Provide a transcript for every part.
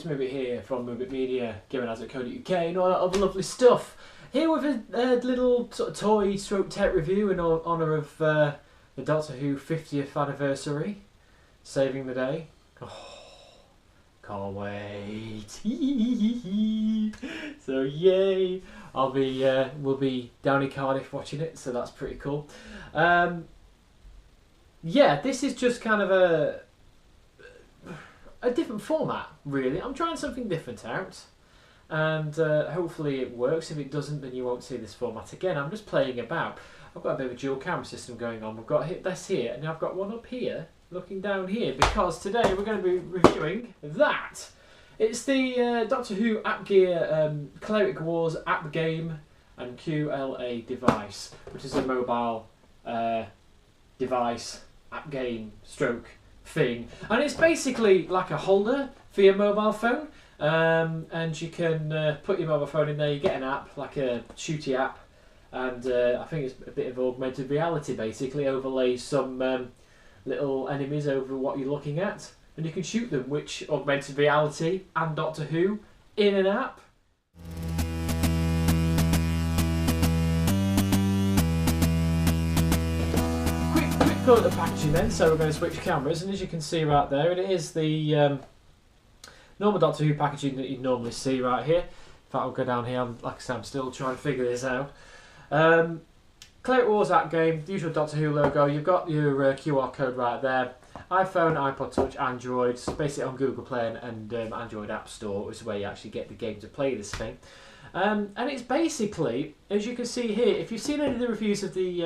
Moobit here from Moobit Media, GameAndAds.co.uk and all that other lovely stuff. Here with a little sort of toy stroke tech review in honour of the Doctor Who 50th anniversary. Saving the day. Oh, can't wait. So yay. We'll be down in Cardiff watching it, so that's pretty cool. Yeah, this is just kind of a different format, really. I'm trying something different out, and hopefully it works. If it doesn't, then you won't see this format again. I'm just playing about. I've got a bit of a dual camera system going on. We've got this here, and I've got one up here, looking down here, because today we're going to be reviewing that. It's the Doctor Who App Gear Cleric Wars app game and QLA device, which is a mobile device, app game, stroke thing. And it's basically like a holder for your mobile phone. And you can put your mobile phone in there, you get an app, like a shooty app. And I think it's a bit of augmented reality, basically. Overlay some little enemies over what you're looking at. And you can shoot them, which augmented reality and Doctor Who in an app. Quick go at the packaging then, so we're going to switch cameras, and as you can see right there, it is the normal Doctor Who packaging that you'd normally see right here. In fact, I'll go down here, like I said, I'm still trying to figure this out. Cleric Wars app game, the usual Doctor Who logo, you've got your QR code right there. iPhone, iPod Touch, Android, it's basically on Google Play and Android App Store is where you actually get the game to play this thing. And it's basically, as you can see here, if you've seen any of the reviews of the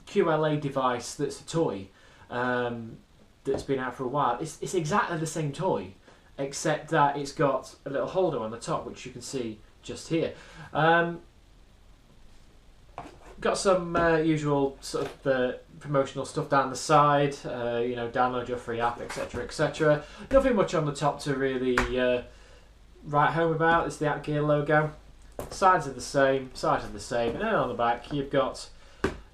QLA device that's a toy that's been out for a while, it's exactly the same toy, except that it's got a little holder on the top, which you can see just here. Got some usual sort of promotional stuff down the side, you know, download your free app, etc, etc. Nothing much on the top to really write home about. It's the App Gear logo. Sides are the same, and then on the back you've got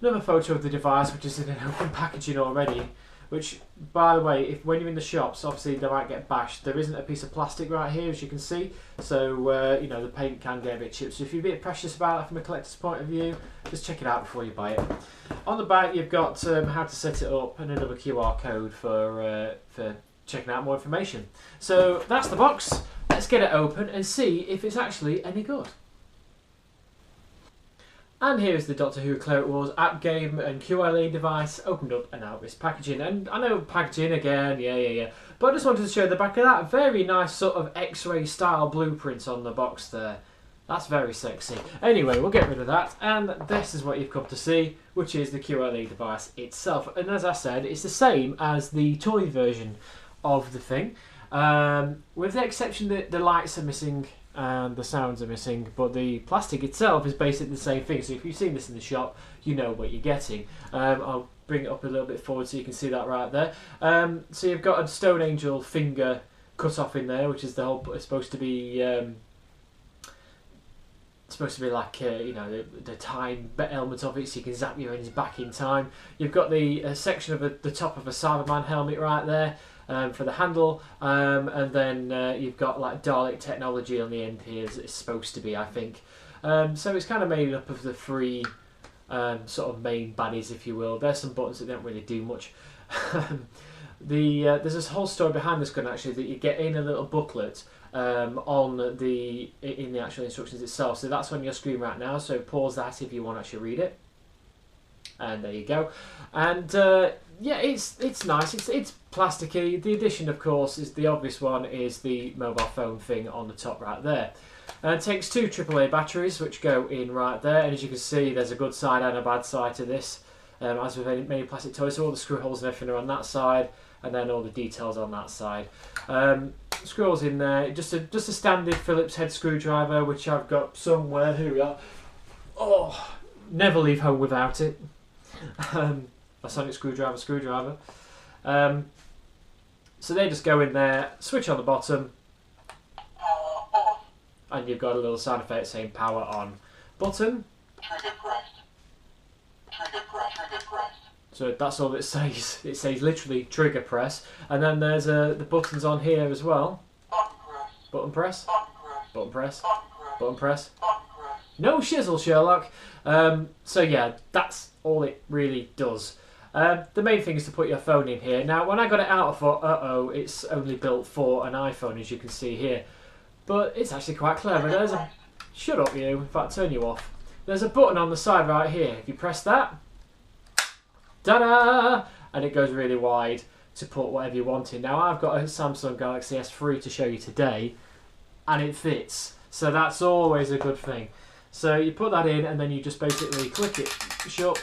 another photo of the device, which is in an open packaging already. Which, by the way, when you're in the shops, obviously they might get bashed. There isn't a piece of plastic right here, as you can see, so you know, the paint can get a bit chipped. So if you're a bit precious about it from a collector's point of view, just check it out before you buy it. On the back, you've got how to set it up and another QR code for checking out more information. So that's the box. Let's get it open and see if it's actually any good. And here's the Doctor Who Cleric Wars app game and QLA device opened up and out this packaging. And I know packaging again, yeah. But I just wanted to show the back of that. Very nice sort of X-ray style blueprint on the box there. That's very sexy. Anyway, we'll get rid of that. And this is what you've come to see, which is the QLA device itself. And as I said, it's the same as the toy version of the thing. With the exception that the lights are missing and the sounds are missing, but the plastic itself is basically the same thing. So if you've seen this in the shop, you know what you're getting. I'll bring it up a little bit forward so you can see that right there. So you've got a Stone Angel finger cut off in there, which is the whole. It's supposed to be like you know, the time element of it, so you can zap your enemies back in time. You've got the section of the top of a Cyberman helmet right there. For the handle, and then you've got like Dalek technology on the end here, as it's supposed to be, I think. So it's kind of made up of the three sort of main baddies, if you will. There's some buttons that don't really do much. There's this whole story behind this gun actually that you get in a little booklet in the actual instructions itself. So that's on your screen right now. So pause that if you want to actually read it. And there you go. And yeah, it's nice. It's plasticky. The addition, of course, is the obvious one, is the mobile phone thing on the top right there. And it takes two AAA batteries, which go in right there. And as you can see, there's a good side and a bad side to this. As with many plastic toys, so all the screw holes and everything are on that side, and then all the details on that side. Screw holes in there. Just a standard Phillips head screwdriver, which I've got somewhere. Here we are. Oh, never leave home without it. A sonic screwdriver. So they just go in there, switch on the bottom, and you've got a little sound effect saying power on. Button. So that's all it says. It says literally trigger press. And then there's the buttons on here as well. Button press. Button press. Button press. No shizzle, Sherlock. So yeah, that's all it really does. The main thing is to put your phone in here. Now, when I got it out, I thought, it's only built for an iPhone, as you can see here. But it's actually quite clever. Shut up, you. In fact, turn you off. There's a button on the side right here. If you press that, ta-da! And it goes really wide to put whatever you want in. Now, I've got a Samsung Galaxy S3 to show you today, and it fits. So that's always a good thing. So you put that in, and then you just basically click it shut,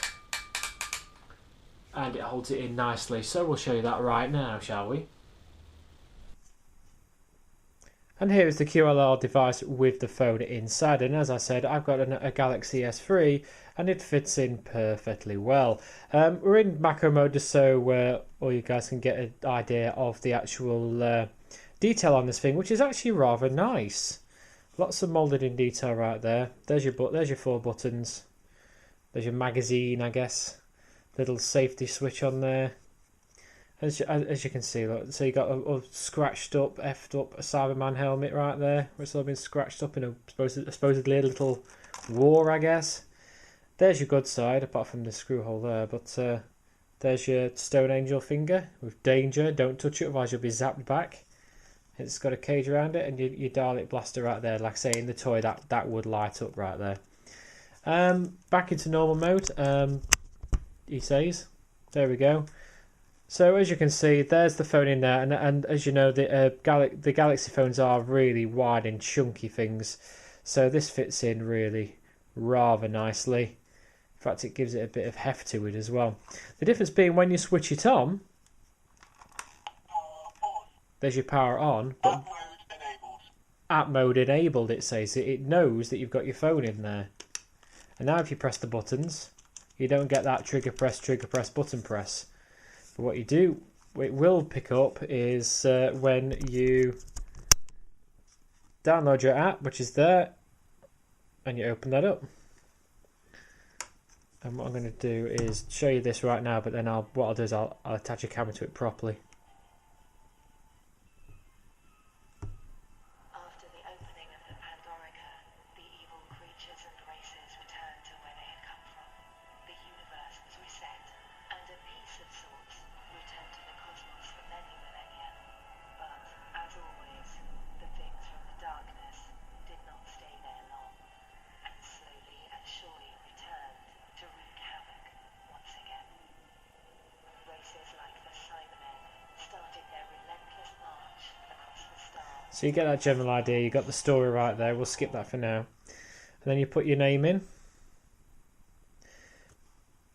and it holds it in nicely. So we'll show you that right now, shall we? And here is the QLA device with the phone inside. And as I said, I've got a Galaxy S3 and it fits in perfectly well. We're in macro mode just so all you guys can get an idea of the actual detail on this thing, which is actually rather nice. Lots of moulded in detail right there. There's your 4 buttons. There's your magazine, I guess. Little safety switch on there. As you can see, look, so you got a scratched up, effed up Cyberman helmet right there, which has all been scratched up in a supposedly a little war, I guess. There's your good side, apart from the screw hole there. But there's your Stone Angel finger with danger. Don't touch it, otherwise you'll be zapped back. It's got a cage around it, and your Dalek blaster right there. Like I say, in the toy, that would light up right there. Back into normal mode. He says, there we go. So as you can see, there's the phone in there, and as you know, the Galaxy phones are really wide and chunky things, so this fits in really rather nicely. In fact, it gives it a bit of heft to it as well. The difference being when you switch it on, there's your power on, but app mode enabled, it says. It knows that you've got your phone in there. And now if you press the buttons, you don't get that trigger press, button press. But what you do, it will pick up is when you download your app, which is there, and you open that up. And what I'm going to do is show you this right now, but then what I'll do is I'll attach a camera to it properly. So you get that general idea, you got the story right there, we'll skip that for now. And then you put your name in.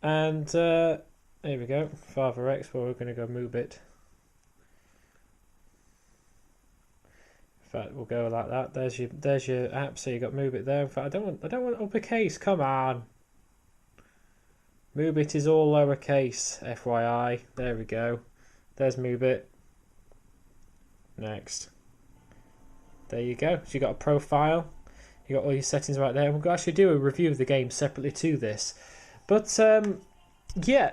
And there we go, Father X, well we're going to go Moobit. In fact, we'll go like that. There's your app, so you got Moobit there. In fact, I don't want uppercase, come on. Moobit is all lowercase, FYI. There we go. There's Moobit. Next. There you go. So you got a profile. You got all your settings right there. We'll actually do a review of the game separately to this. But yeah,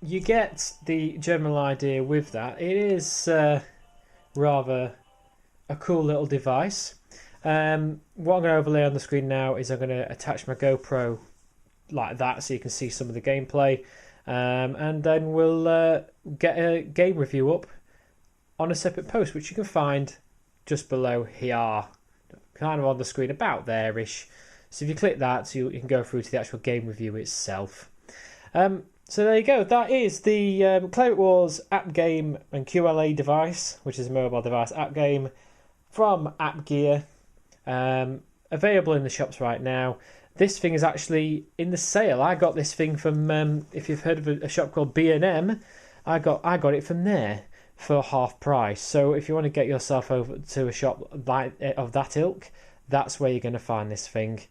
you get the general idea with that. It is rather a cool little device. What I'm going to overlay on the screen now is I'm going to attach my GoPro like that so you can see some of the gameplay. And then we'll get a game review up on a separate post, which you can find just below here, kind of on the screen, about there-ish. So if you click that, so you can go through to the actual game review itself. So there you go. That is the Cleric Wars app game and QLA device, which is a mobile device app game from App Gear. Available in the shops right now. This thing is actually in the sale. I got this thing from, if you've heard of a shop called B&M, I got it from there for half price. So if you want to get yourself over to a shop of that ilk, that's where you're going to find this thing.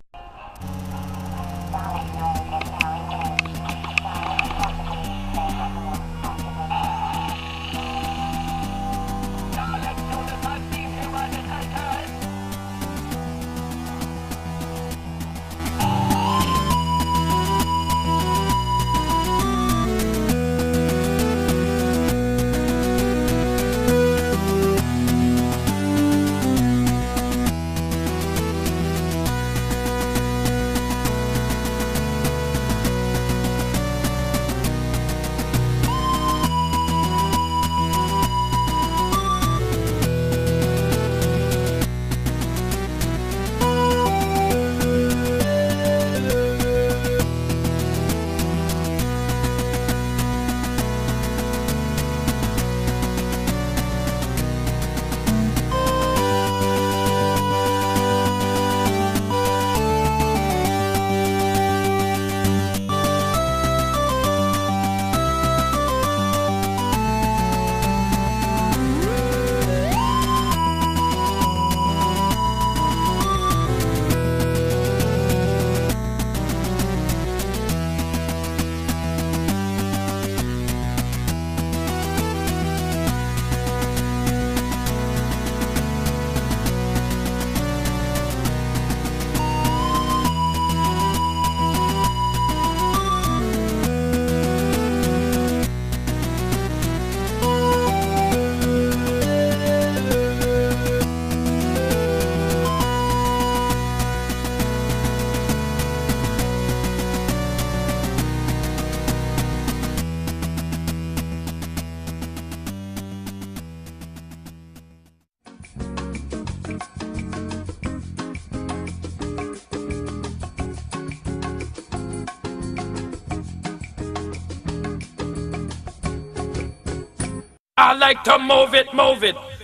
I like to move it,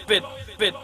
bit, bit.